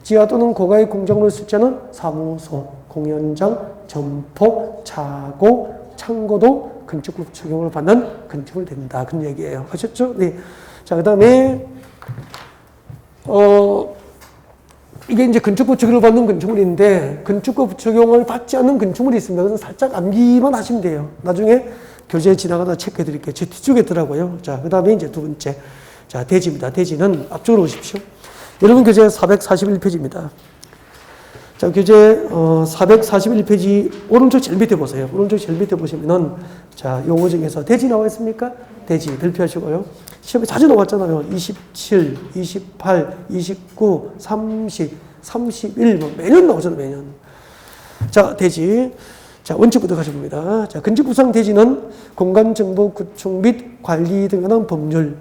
지하 또는 고가의 공작물을 설치하는 사무소, 공연장, 점포, 차고, 창고도 건축법 적용을 받는 건축물이 된다. 그런 얘기예요. 아셨죠? 네. 자, 그 다음에 이게 이제 건축법 적용을 받는 건축물인데 건축법 적용을 받지 않는 건축물이 있습니다. 그래서 살짝 암기만 하시면 돼요. 나중에 교재 지나가다 체크해 드릴게요. 제 뒤쪽에 있더라고요. 자, 그 다음에 이제 두 번째. 자, 대지입니다. 대지는 앞쪽으로 오십시오. 여러분 교재 441페이지입니다. 자, 교재 441페이지 오른쪽 제일 밑에 보세요. 오른쪽 제일 밑에 보시면은 자, 용어 중에서 대지 나와 있습니까? 대지 별표하시고요. 시험에 자주 나왔잖아요. 27, 28, 29, 30, 31 뭐 매년 나오잖아요. 매년. 자, 대지. 자, 원칙부터 가셔봅니다. 자, 건축법상 대지는 공간정보 구축 및 관리 등에 관한 법률.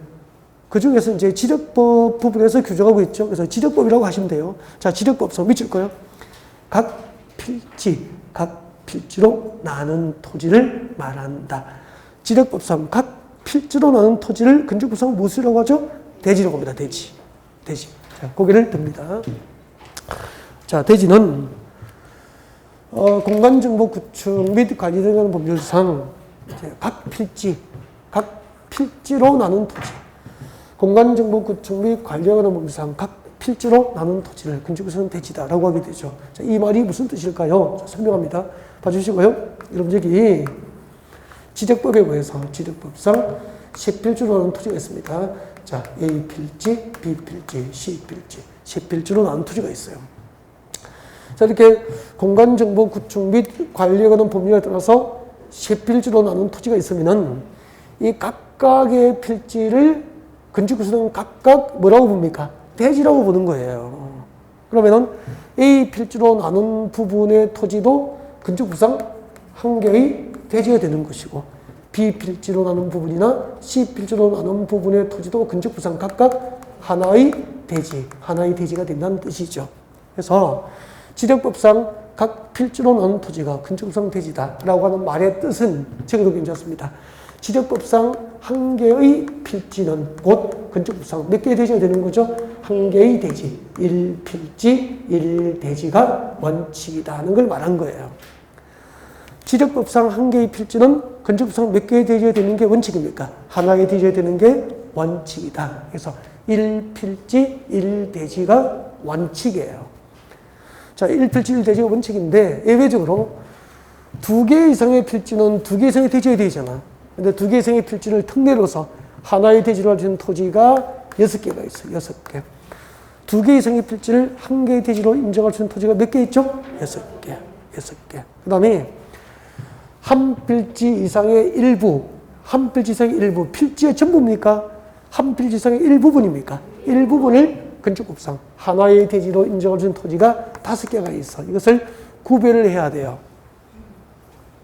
그 중에서 이제 지적법 부분에서 규정하고 있죠. 그래서 지적법이라고 하시면 돼요. 자, 지적법상 밑줄 거요. 각 필지로 나는 토지를 말한다. 지적법상 각 필지로 나는 토지를 건축법상 무엇이라고 하죠? 대지라고 합니다. 대지. 자, 고개를 듭니다. 자, 대지는 공간정보 구축 및 관리 등에 관한 법률상 각 필지로 나눈 토지. 공간정보 구축 및 관리하는 법상 각 필지로 나눈 토지를 건축구조는 대지다라고 하게 되죠. 자, 이 말이 무슨 뜻일까요? 자, 설명합니다. 봐주시고요. 여러분 여기 지적법에 의해서 지적법상 세 필지로 나눈 토지가 있습니다. 자, A 필지, B 필지, C 필지, 세 필지로 나눈 토지가 있어요. 자, 이렇게 공간정보 구축 및 관리에 관한 법률에 따라서 세 필지로 나눈 토지가 있으면은 이 각각의 필지를 건축구조는 각각 뭐라고 봅니까? 대지라고 보는 거예요. 그러면은 A 필지로 나눈 부분의 토지도 건축구상 한 개의 대지가 되는 것이고, B 필지로 나눈 부분이나 C 필지로 나눈 부분의 토지도 건축구상 각각 하나의 대지가 된다는 뜻이죠. 그래서 지적법상 각 필지로 나눈 토지가 건축구상 대지다라고 하는 말의 뜻은 적어도 괜찮습니다. 지적법상 한 개의 필지는 곧 건축법상 몇 개의 대지가 되는 거죠? 한 개의 대지, 1필지, 1대지가 원칙이다 하는 걸 말한 거예요. 지적법상 한 개의 필지는 건축법상 몇 개의 대지가 되는 게 원칙입니까? 하나의 대지가 되는 게 원칙이다. 그래서 1필지, 1대지가 원칙이에요. 자, 1필지, 1대지가 원칙인데 예외적으로 두 개 이상의 필지는 두 개 이상의 대지가 되잖아. 근데 두 개 이상의 필지를 특례로서 하나의 대지로 할 수 있는 토지가 6개가 있어요. 6개. 두 개 이상의 필지를 한 개의 대지로 인정할 수 있는 토지가 몇 개 있죠? 6개. 6개. 그 다음에 한 필지 이상의 일부, 한 필지 이상의 일부, 필지의 전부입니까? 한 필지 이상의 일부분입니까? 일부분을 건축법상 하나의 대지로 인정할 수 있는 토지가 5개가 있어. 이것을 구별을 해야 돼요.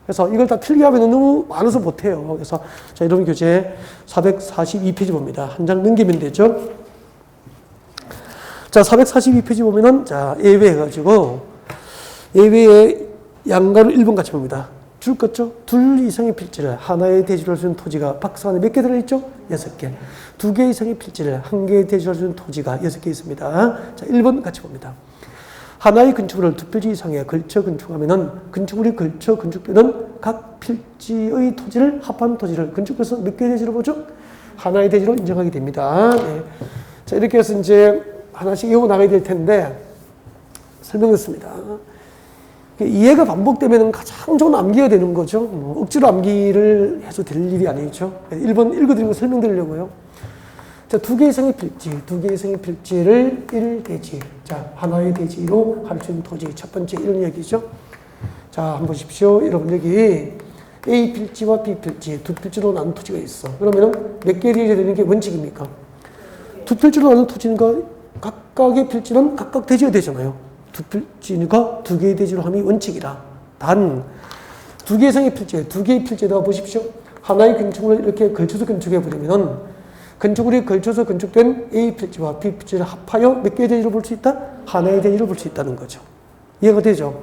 그래서 이걸 다 필기하면 너무 많아서 못해요. 그래서 자, 여러분 교재 442페이지 봅니다. 한 장 넘기면 되죠. 자, 442페이지 보면은 자, 예외해가지고 예외의 양가를 1번 같이 봅니다. 줄 것죠? 둘 이상의 필지를 하나의 대지로 할 수 있는 토지가 박스 안에 몇 개 들어있죠? 6개. 두 개 이상의 필지를 한 개의 대지로 할 수 있는 토지가 6개 있습니다. 자, 1번 같이 봅니다. 하나의 건축물을 두 필지 이상에 걸쳐 건축하면은 건축물이 걸쳐 건축되는 각 필지의 토지를 합한 토지를 건축에서 몇 개의 대지로 보죠? 하나의 대지로 인정하게 됩니다. 네. 자, 이렇게 해서 이제 하나씩 이어가 나가야 될 텐데 설명했습니다. 이해가 반복되면 가장 좋은 암기가 되는 거죠. 뭐 억지로 암기를 해서 될 일이 아니죠. 1번 읽어드리고 설명드리려고요. 자, 두 개 이상의 필지를 1대지. 자, 하나의 대지로 할 수 있는 토지. 첫 번째 이런 얘기죠. 자, 한번 보십시오. 여러분, 여기 A 필지와 B 필지, 두 필지로 나눈 토지가 있어. 그러면은 몇 개의 대지가 되는 게 원칙입니까? 두 필지로 나눈 토지니까 각각의 필지는 각각 대지가 되잖아요. 두 필지니까 두 개의 대지로 함이 원칙이라. 단, 두 개 이상의 필지, 두 개의 필지에다가 보십시오. 하나의 건축물을 이렇게 걸쳐서 건축해버리면은 건축물이 걸쳐서 건축된 A 필지와 B 필지를 합하여 몇 개의 대지로 볼 수 있다? 하나의 대지로 볼 수 있다는 거죠. 이해가 되죠?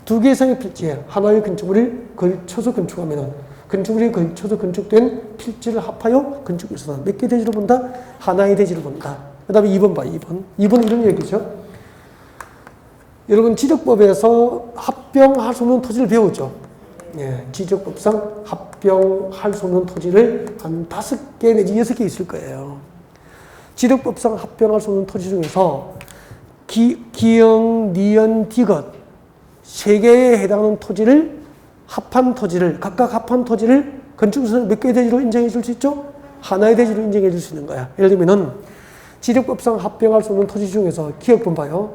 두 개 이상의 필지에 하나의 건축물을 걸쳐서 건축하면은 건축물이 걸쳐서 건축된 필지를 합하여 건축에서는 몇 개의 대지로 본다? 하나의 대지로 본다. 그 다음에 2번 봐, 2번. 2번은 이런 얘기죠. 여러분, 지적법에서 합병할 수 없는 토지를 배우죠. 예, 지적법상 합병할 수 없는 토지를 한 5개 내지 6개 있을 거예요. 지적법상 합병할 수 없는 토지 중에서 기영, 니은, 디귿 3개에 해당하는 토지를 각각 합한 토지를 건축에서 몇 개의 대지로 인정해 줄 수 있죠? 하나의 대지로 인정해 줄 수 있는 거야. 예를 들면은 지적법상 합병할 수 없는 토지 중에서 기억본 봐요.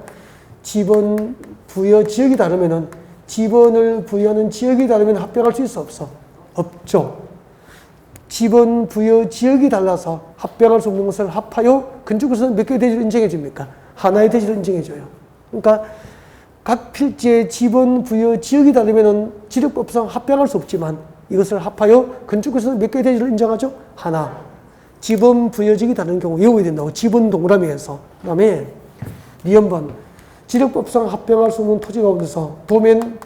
지번 부여 지역이 다르면은 지번을 부여하는 지역이 다르면 합병할 수 있어 없어? 없죠. 지번 부여 지역이 달라서 합병할 수 없는 것을 합하여 건축에서는 몇 개의 대지로 인정해 줍니까? 하나의 대지로 인정해 줘요. 그러니까 각 필지의 지번 부여 지역이 다르면 지적법상 합병할 수 없지만 이것을 합하여 건축에서는 몇 개의 대지로 인정하죠? 하나. 지번 부여지역이 다른 경우 외워야 된다고. 지번 동그라미에서. 그 다음에 니은번. 지적법상 합병할 수 없는 토지 가운데서 도면,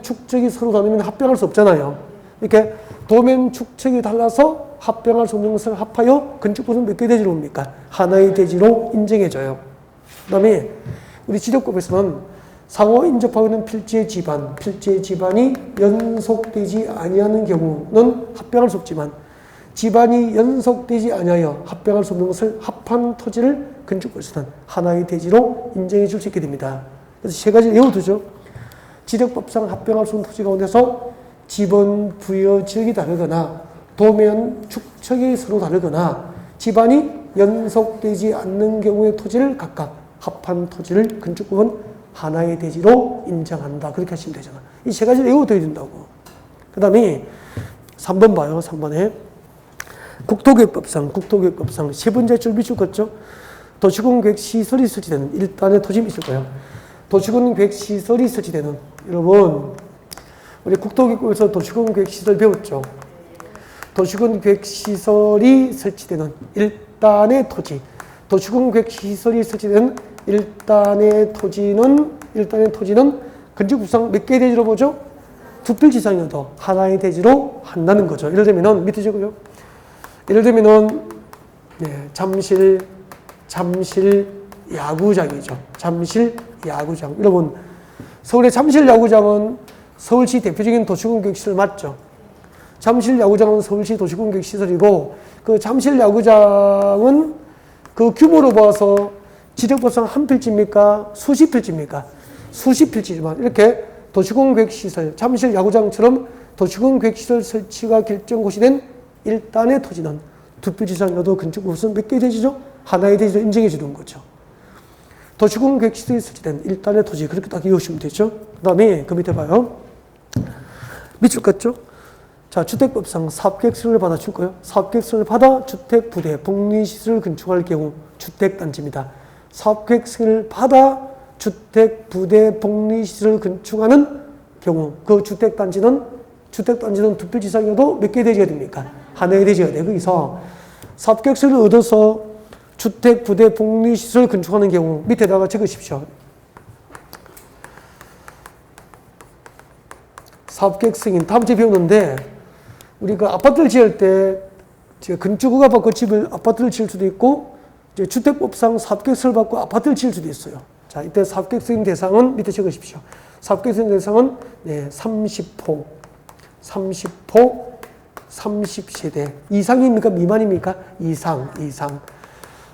축척이 서로 다르면 합병할 수 없잖아요. 이렇게 도면, 축척이 달라서 합병할 수 없는 것을 합하여 건축법은 몇 개의 대지로 옵니까? 하나의 대지로 인정해줘요. 그 다음에 우리 지적법에서는 상호 인접하고 있는 필지의 집안이 연속되지 아니하는 경우는 합병할 수 없지만 집안이 연속되지 아니하여 합병할 수 없는 것을 합한 토지를 건축법에서는 하나의 대지로 인정해 줄 수 있게 됩니다. 그래서 세 가지 외워두죠. 지력법상 합병할 수 없는 토지 가운데서 지번, 부여, 지역이 다르거나 도면, 축척이 서로 다르거나 집안이 연속되지 않는 경우의 토지를 각각 합한 토지를 건축법은 하나의 대지로 인정한다. 그렇게 하시면 되잖아. 이 세 가지를 외워둬야 된다고. 그 다음에 3번 봐요. 3번에 국토계획법상 세 번째 줄 밑줄 걷죠. 도시공계획시설이 설치되는 일단의 토지 있을 거예요. 도시공계획시설이 설치되는, 여러분 우리 국토계획법에서 도시공계획시설 배웠죠. 도시공계획시설이 설치되는 일단의 토지, 도시공계획시설이 설치되는 일단의 토지는 건축법상 몇 개의 대지로 보죠? 두 필지상이어도 하나의 대지로 한다는 거죠. 예를 들면은 밑에 적어요. 예를 들면은 잠실 야구장이죠. 잠실 야구장. 여러분 서울의 잠실 야구장은 서울시 대표적인 도시공계획시설 맞죠? 잠실 야구장은 서울시 도시공계획시설이고 그 잠실 야구장은 그 규모로 봐서 지력법상 한 필지입니까? 수십 필지입니까? 수십 필지지만 이렇게 도시공계획시설, 잠실 야구장처럼 도시공계획시설 설치가 결정고시 된 일단의 토지는 두 필지 이상이어도 건축법에서는 몇 개의 대지죠? 하나의 대지로 인정해 주는 거죠. 도시공계획시설이 설치된 일단의 토지, 그렇게 딱 이해하시면 되죠. 그 다음에 그 밑에 봐요. 밑줄 깠죠? 자, 주택법상 사업계획서를 받아 줄 거예요. 사업계획서를 받아 주택부대, 복리시설을 건축할 경우 주택단지입니다. 사업계획서를 받아 주택부대, 복리시설을 건축하는 경우 그 주택단지는 두 필지 이상이어도 몇 개의 대지가 됩니까? 하나의 대지가 돼요. 거기서 사업계획서를 얻어서 주택부대, 복리시설 건축하는 경우 밑에다가 적으십시오. 사업계획 승인 다음 주에 배우는데 우리 그 아파트를 지을 때 건축허가 받고 아파트를 지을 수도 있고 이제 주택법상 사업계획서를 받고 아파트를 지을 수도 있어요. 자, 이때 사업계획 승인 대상은 밑에 적으십시오. 사업계획 승인 대상은 30호, 30세대 이상입니까? 미만입니까? 이상.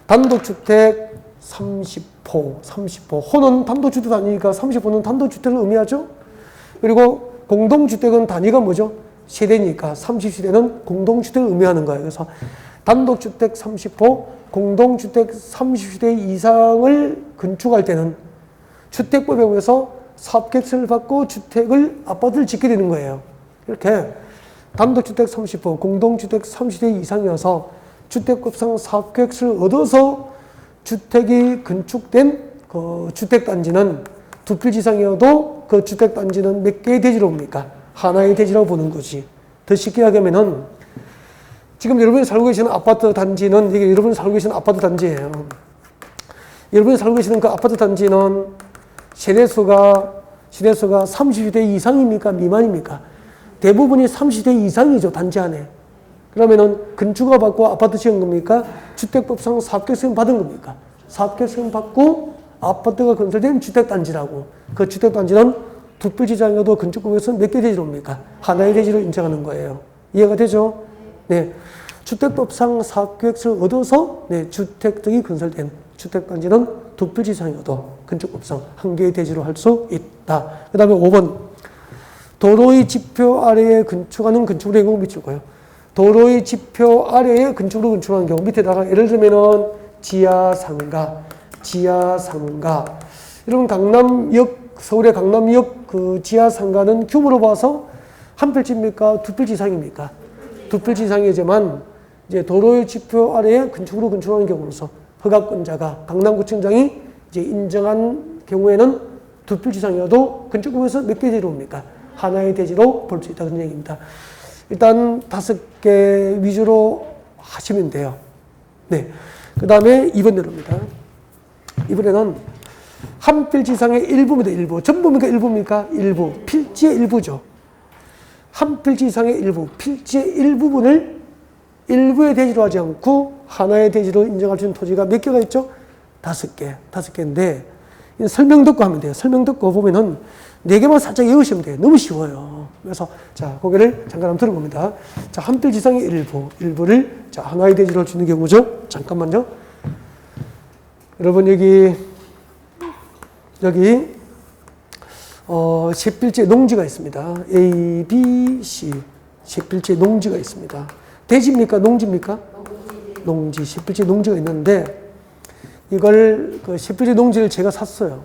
단독주택 30호. 호는 단독주택 아니니까 30호는 단독주택을 의미하죠. 그리고 공동주택은 단위가 뭐죠? 세대니까 30세대는 공동주택을 의미하는 거예요. 그래서 단독주택 30호, 공동주택 30세대 이상을 건축할 때는 주택법에 의해서 사업계획서를 받고 아파트를 짓게 되는 거예요. 이렇게 단독주택 30호, 공동주택 30세대 이상이어서 주택법상 사업계획서를 얻어서 주택이 건축된 그 주택단지는 두 필지 이상이어도 그 주택단지는 몇 개의 대지로 옵니까? 하나의 대지라고 보는 거지. 더 쉽게 하면은 지금 여러분이 살고 계시는 아파트 단지는 이게 여러분이 살고 계시는 아파트 단지예요. 여러분이 살고 계시는 그 아파트 단지는 세대수가 30대 이상입니까? 미만입니까? 대부분이 30대 이상이죠. 단지 안에. 그러면은 건축허가 받고 아파트 지은 겁니까? 주택법상 사업계획서 받은 겁니까? 사업계획서 받고 아파트가 건설된 주택단지라고. 그 주택단지는 두 필지 이상이어도 건축법에서 몇 개 대지로 옵니까? 하나의 대지로 인정하는 거예요. 이해가 되죠? 네. 주택법상 사업계획서를 얻어서 주택등이 건설된 주택단지는 두 필지 이상이어도 건축법상 한 개의 대지로 할 수 있다. 그 다음에 5번. 도로의 지표 아래에 건축하는 건축물의 경우 밑줄 거예요. 도로의 지표 아래에 건축으로 건축하는 경우 밑에다가 예를 들면은 지하상가. 여러분 서울의 강남역 그 지하상가는 규모로 봐서 한 필지입니까? 두 필지 이상입니까? 두 필지 이상이지만 이제 도로의 지표 아래에 건축으로 건축하는 경우로서 허가권자가 강남구청장이 이제 인정한 경우에는 두 필지 이상이어도 건축법에서 몇 개 대지로 옵니까? 하나의 대지로 볼 수 있다 그런 얘기입니다. 일단 5개 위주로 하시면 돼요. 네. 그 다음에 2번 내려옵니다. 이번에는 한 필지 이상의 일부입니다. 일부. 전부입니까? 일부입니까? 일부. 필지의 일부죠. 한 필지 이상의 일부. 필지의 일부분을 일부의 대지로 하지 않고 하나의 대지로 인정할 수 있는 토지가 몇 개가 있죠? 5개. 5개인데 설명 듣고 하면 돼요. 설명 듣고 보면은 4개만 살짝 외우시면 돼요. 너무 쉬워요. 그래서 자, 고개를 잠깐 한번 들어봅니다. 자, 한필지상의 일부를 자, 하나의 대지로 주는 경우죠. 잠깐만요. 여러분 여기 셋필지에 농지가 있습니다. A, B, C 셋필지에 농지가 있습니다. 대지입니까? 농지입니까? 농지. 셋필지에 농지가 있는데 이걸 그 셋필지 농지를 제가 샀어요.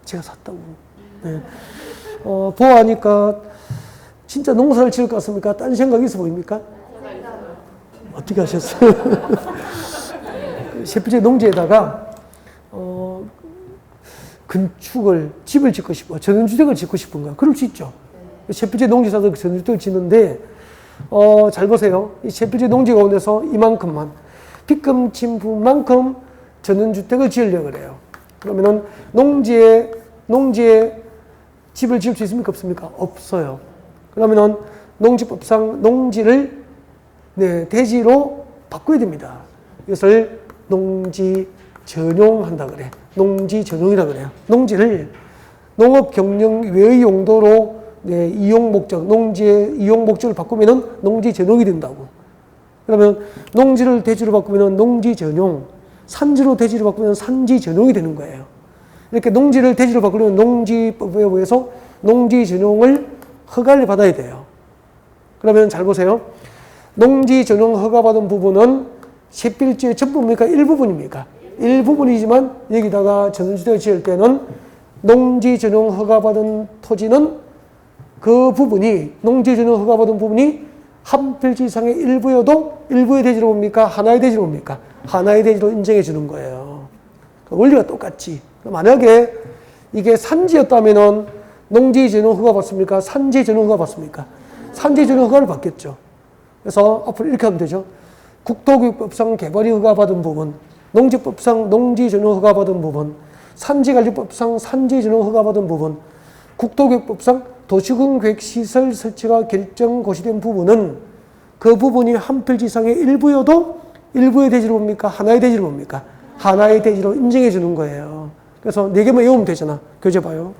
제가 샀다고. 네. 보아하니까 진짜 농사를 지을 것 같습니까? 딴 생각이 있어 보입니까? 어떻게 하셨어요? 그 셋필지 농지에다가 건축을, 집을 짓고 싶어. 전원주택을 짓고 싶은 거야. 그럴 수 있죠. 셋필지 농지 사서 전원주택을 짓는데, 잘 보세요. 이 셋필지 농지 가운데서 이만큼만, 빚금 진부만큼 전원주택을 지으려고 그래요. 그러면은 농지에 집을 지을 수 있습니까? 없습니까? 없어요. 그러면은 농지법상 농지를 대지로 바꿔야 됩니다. 이것을 농지 전용한다 그래. 농지 전용이라 그래요. 농지를 농업 경영 외의 용도로 이용 목적, 농지의 이용 목적을 바꾸면은 농지 전용이 된다고. 그러면 농지를 대지로 바꾸면은 농지 전용, 산지로 대지로 바꾸면 산지 전용이 되는 거예요. 이렇게 농지를 대지로 바꾸려면 농지법에 의해서 농지 전용을 허가를 받아야 돼요. 그러면 잘 보세요. 농지 전용 허가받은 부분은 셋필지의 전부입니까? 일부분입니까? 일부분이지만 여기다가 전원주택을 지을 때는 농지 전용 허가받은 토지는 그 부분이 농지 전용 허가받은 부분이 한 필지 이상의 일부여도 일부의 대지로 봅니까? 하나의 대지로 봅니까? 하나의 대지로 인정해 주는 거예요. 원리가 똑같지. 만약에 이게 산지였다면은 농지 전용 허가 받습니까? 산지 전용 허가 받습니까? 산지 전용 허가를 받겠죠. 그래서 앞으로 이렇게 하면 되죠. 국토교육법상 개발이 허가받은 부분, 농지법상 농지 전용 허가받은 부분, 산지관리법상 산지 전용 허가받은 부분, 국토교육법상 도시군계획시설 설치가 결정 고시된 부분은 그 부분이 한 필지 이상의 일부여도 일부의 대지로 봅니까? 하나의 대지로 봅니까? 하나의 대지로 인정해 주는 거예요. 그래서 4개만 외우면 되잖아. 교재 봐요.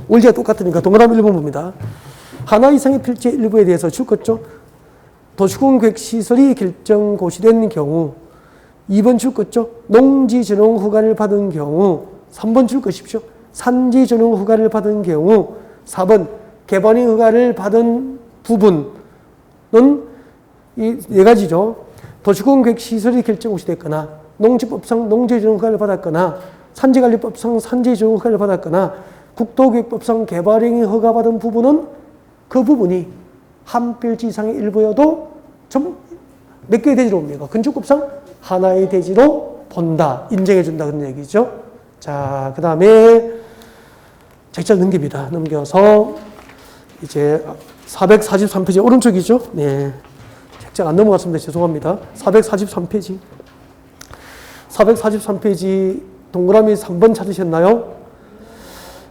원리가 똑같으니까 동그라미 1번 봅니다. 하나 이상의 필지의 일부에 대해서 줄 것죠. 도시군계획시설이 결정 고시된 경우 2번 줄 것죠. 농지 전용 허가를 받은 경우 3번 줄 것이십시오. 산지 전용 허가를 받은 경우 4번 개발이 허가를 받은 부분은 이 4가지죠. 도시군계획시설이 결정 고시됐거나 농지법상 농지 전용 허가를 받았거나 산지관리법상 산지 전용 허가를 받았거나 국토교육법상 개발행위 허가받은 부분은 그 부분이 한 필지 이상의 일부여도 몇 개의 대지로 옵니까? 건축법상 하나의 대지로 본다. 인정해준다. 그런 얘기죠. 자, 그 다음에 책자 넘깁니다. 넘겨서 이제 443페이지 오른쪽이죠. 네. 책자 안 넘어갔습니다. 죄송합니다. 443페이지. 443페이지 동그라미 3번 찾으셨나요?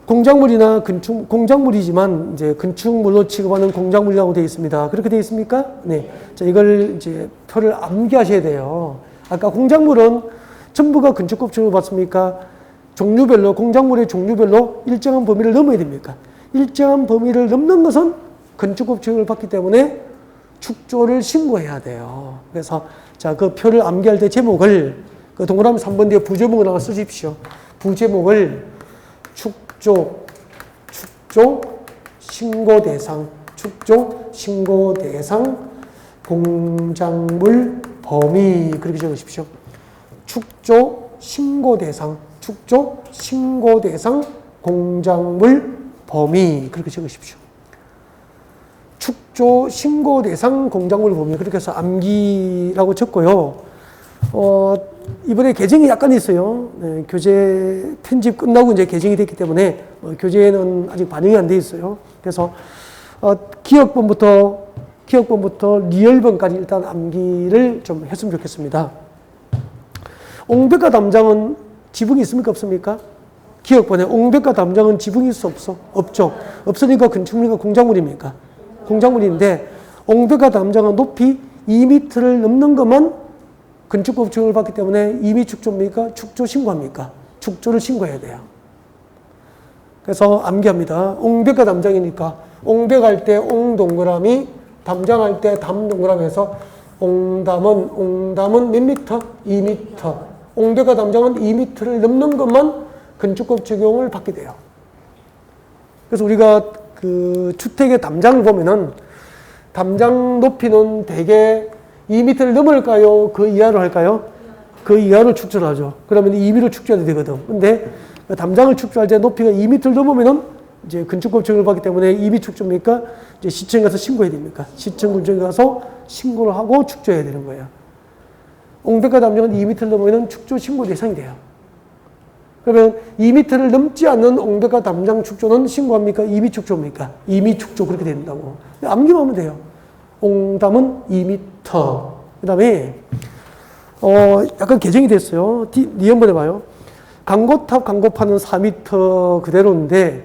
공작물이나 공작물이지만 이제 건축물로 취급하는 공작물이라고 되어 있습니다. 그렇게 되어 있습니까? 네. 자, 이걸 이제 표를 암기하셔야 돼요. 아까 공작물은 전부가 건축법칙을 받습니까? 종류별로, 공작물의 종류별로 일정한 범위를 넘어야 됩니까? 일정한 범위를 넘는 것은 건축법칙을 받기 때문에 축조를 신고해야 돼요. 그래서 자, 그 표를 암기할 때 제목을 그 동그라미 3번 뒤에 부제목을 하나 쓰십시오. 부제목을 축조, 신고 대상, 공작물 범위 그렇게 적으십시오. 축조, 신고 대상, 공작물 범위 그렇게 적으십시오. 축조, 신고 대상, 공작물 범위 그렇게 해서 암기라고 적고요. 이번에 개정이 약간 있어요. 네, 교재 편집 끝나고 이제 개정이 됐기 때문에 교재에는 아직 반영이 안 돼 있어요. 그래서 기억본부터 리얼본까지 일단 암기를 좀 했으면 좋겠습니다. 옹백과 담장은 지붕이 있습니까? 없습니까? 기억본에 옹백과 담장은 지붕이 있어? 없어? 없죠. 없으니까 건축물이니까 공작물입니까? 공작물인데 옹백과 담장은 높이 2m를 넘는 것만 건축법 지원을 받기 때문에 임의 축조입니까? 축조 신고합니까? 축조를 신고해야 돼요. 그래서 암기합니다. 옹백과 담장이니까 옹백할 때 옹동그라미, 담장할 때 담동그라미 해서 옹담은 몇 미터? 2미터. 옹백과 담장은 2미터를 넘는 것만 건축법 적용을 받게 돼요. 그래서 우리가 그 주택의 담장을 보면은 담장 높이는 대개 2미터를 넘을까요? 그 이하로 할까요? 그 이하로 축조를 하죠. 그러면 2미를 축조해야 되거든. 근데 담장을 축조할 때 높이가 2미터를 넘으면은 이제 건축법 적용을 받기 때문에 2미 축조입니까? 이제 시청에 가서 신고해야 됩니까? 시청 군청에 가서 신고를 하고 축조해야 되는 거예요. 옹백과 담장은 2미터를 넘으면 축조 신고 대상이 돼요. 그러면 2미터를 넘지 않는 옹백과 담장 축조는 신고합니까? 2미 축조입니까? 2미 축조 그렇게 된다고. 암기만 하면 돼요. 옹담은 2미터. 그 다음에 약간 개정이 됐어요. 니 한번 해봐요. 강고탑, 강고판은 4미터 그대로인데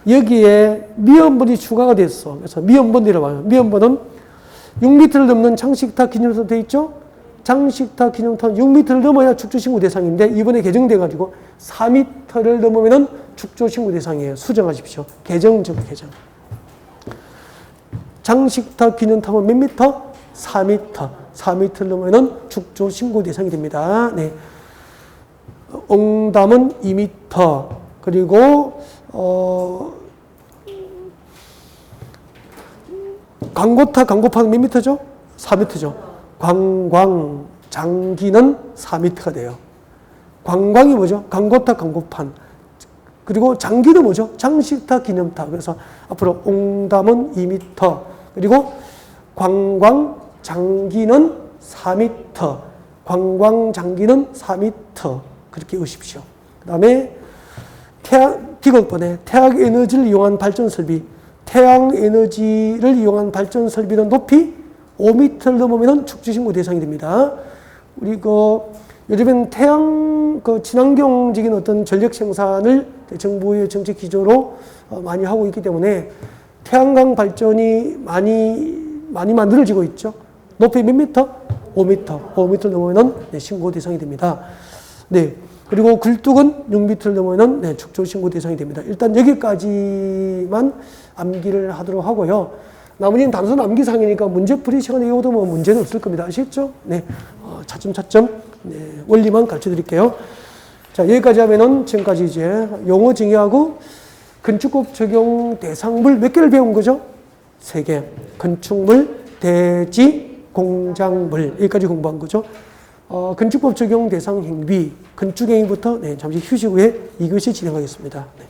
여기에 미연번이 추가가 됐어. 그래서 미연번이라고 봐요. 미연번은 6미터를 넘는 장식탑, 기념탑 돼 있죠? 장식탑, 기념탑 6미터를 넘어야 축조신고 대상인데 이번에 개정돼가지고 4미터를 넘으면 축조신고 대상이에요. 수정하십시오. 개정. 장식탑, 기념탑은 몇 미터? 4미터. 4미터를 넘으면 축조신고 대상이 됩니다. 네. 옹담은 2미터. 그리고 광고탑, 광고판은 몇 미터죠? 4미터죠. 광광, 장기는 4미터가 돼요. 광광이 뭐죠? 광고탑, 광고판. 그리고 장기는 뭐죠? 장식탑, 기념탑. 그래서 앞으로 옹담은 2미터. 그리고 광광, 장기는 4미터. 광광, 장기는 4미터. 그렇게 외우십시오. 그 다음에 기록번에 태양에너지를 이용한 발전 설비. 태양에너지를 이용한 발전 설비는 높이 5m를 넘으면 축조신고 대상이 됩니다. 우리 요즘엔 친환경적인 어떤 전력 생산을 정부의 정책 기조로 많이 하고 있기 때문에 태양광 발전이 많이 만들어지고 있죠. 높이 몇 미터? 5m. 5m 넘으면 신고 대상이 됩니다. 네. 그리고 굴뚝은 6m를 넘으면 축조 신고 대상이 됩니다. 일단 여기까지만 암기를 하도록 하고요. 나머지는 단순 암기상이니까 문제풀이 시간에 이어도 뭐 문제는 없을 겁니다. 아시겠죠? 네. 차츰 원리만 가르쳐 드릴게요. 자, 여기까지 하면은 지금까지 이제 용어 정의하고 건축법 적용 대상물 몇 개를 배운 거죠? 3개. 건축물, 대지, 공작물. 여기까지 공부한 거죠. 건축법 적용 대상 행위, 건축행위부터 잠시 휴식 후에 2교시 진행하겠습니다. 네.